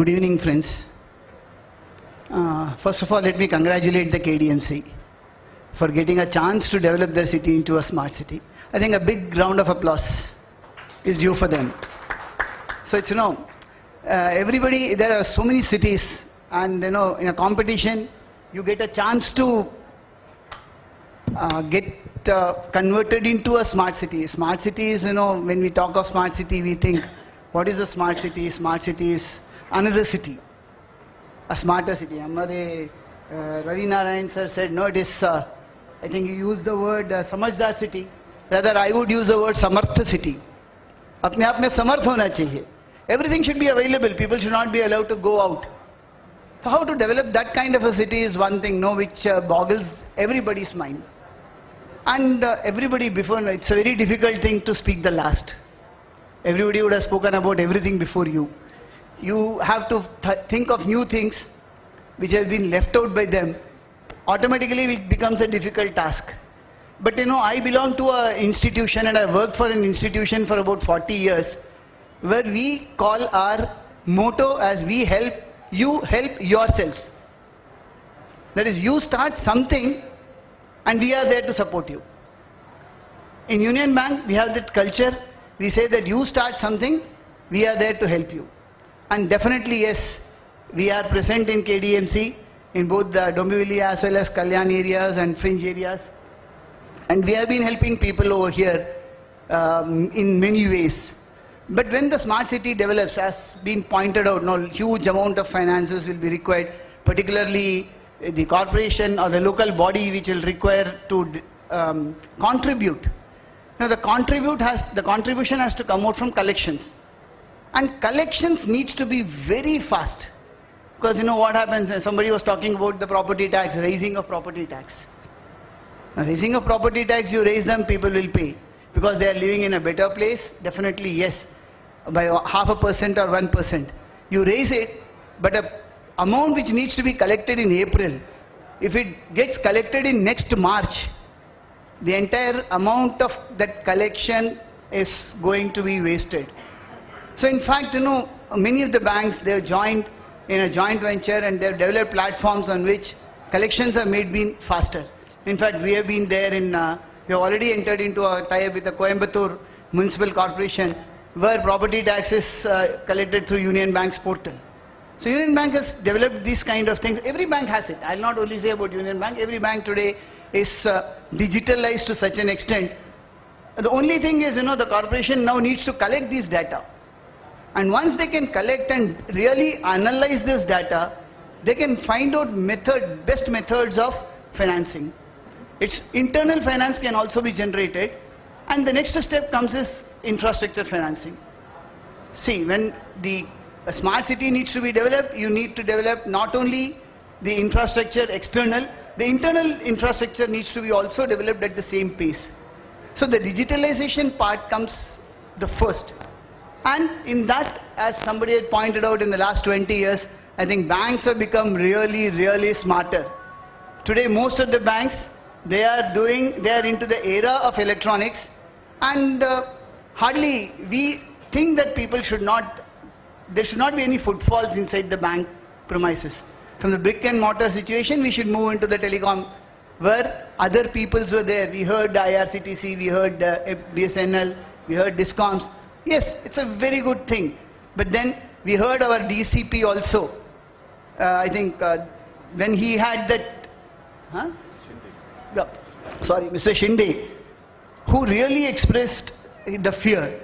Good evening, friends. First of all, let me congratulate the KDMC for getting a chance to develop their city into a smart city. I think a big round of applause is due for them. So it's, everybody, there are so many cities, and in a competition, you get a chance to get converted into a smart city. Smart city is, when we talk of smart city, we think, what is a smart city? Smart city is another city, a smarter city. Ravi Narayan sir said, no, it is, I think he used the word Samajdar city. Rather, I would use the word Samartha city. Apne aap mein samarth hona chahiye. Everything should be available. People should not be allowed to go out. So how to develop that kind of a city is one thing, which boggles everybody's mind. And everybody before, it's a very difficult thing to speak the last. Everybody would have spoken about everything before you. You have to think of new things which have been left out by them. Automatically it becomes a difficult task. But I belong to an institution, and I worked for an institution for about 40 years, where we call our motto as we help you help yourselves. That is, you start something and we are there to support you. In Union Bank, we have that culture. We say that you start something, we are there to help you. And definitely, yes, we are present in KDMC, in both the Dombivali as well as Kalyan areas and fringe areas. And we have been helping people over here in many ways. But when the smart city develops, as been pointed out, huge amount of finances will be required, particularly the corporation or the local body which will require to contribute. Now the contribution has to come out from collections. And collections needs to be very fast. Because what happens, somebody was talking about the property tax, raising of property tax. Now, raising of property tax, you raise them, people will pay. Because they are living in a better place, definitely yes, by 0.5% or 1%. You raise it, but an amount which needs to be collected in April, if it gets collected in next March, the entire amount of that collection is going to be wasted. So in fact, many of the banks, they have joined in a joint venture and they have developed platforms on which collections are made faster. In fact, we have been there we have already entered into a tie-up with the Coimbatore Municipal Corporation, where property tax is collected through Union Bank's portal. So Union Bank has developed these kind of things. Every bank has it. I'll not only say about Union Bank. Every bank today is digitalized to such an extent. The only thing is, the corporation now needs to collect these data. And once they can collect and really analyze this data, they can find out best methods of financing. Its internal finance can also be generated. And the next step comes is infrastructure financing. See, when a smart city needs to be developed, you need to develop not only the infrastructure external, the internal infrastructure needs to be also developed at the same pace. So the digitalization part comes the first. And in that, as somebody had pointed out, in the last 20 years, I think banks have become really, really smarter. Today, most of the banks, they are into the era of electronics, and hardly we think that there should not be any footfalls inside the bank premises. From the brick and mortar situation, we should move into the telecom, where other peoples were there. We heard IRCTC, we heard BSNL, we heard Discoms. Yes, it's a very good thing. But then we heard our DCP also. I think when he had that, Mr. Shinde, who really expressed the fear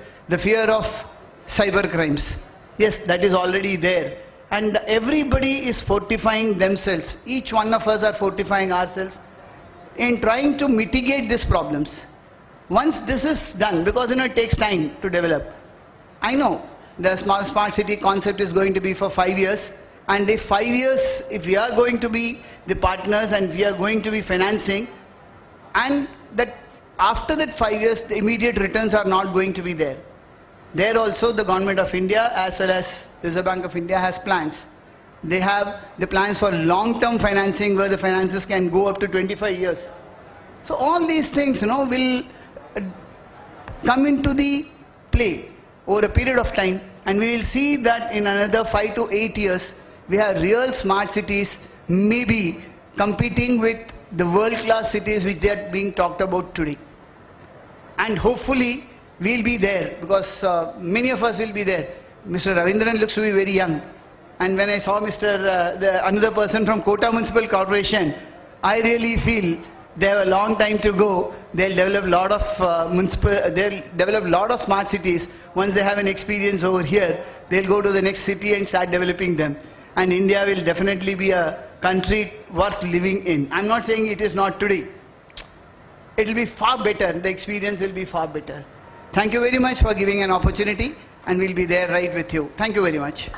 of cyber crimes. Yes, that is already there. And everybody is fortifying themselves. Each one of us are fortifying ourselves in trying to mitigate these problems. Once this is done, because it takes time to develop. I know the smart city concept is going to be for 5 years. And if 5 years, if we are going to be the partners and we are going to be financing, and that after that 5 years, the immediate returns are not going to be there. There also the Government of India as well as Reserve Bank of India has plans. They have the plans for long-term financing where the finances can go up to 25 years. So all these things, will come into the play over a period of time, And we will see that in another 5 to 8 years, we have real smart cities, maybe competing with the world-class cities which they are being talked about today. And hopefully, we'll be there, because many of us will be there. Mr. Ravindran looks to be very young. And when I saw another person from Kota Municipal Corporation, I really feel they have a long time to go. They'll develop a lot of smart cities. Once they have an experience over here, they'll go to the next city and start developing them. And India will definitely be a country worth living in. I'm not saying it is not today. It will be far better. The experience will be far better. Thank you very much for giving an opportunity, and we'll be there right with you. Thank you very much.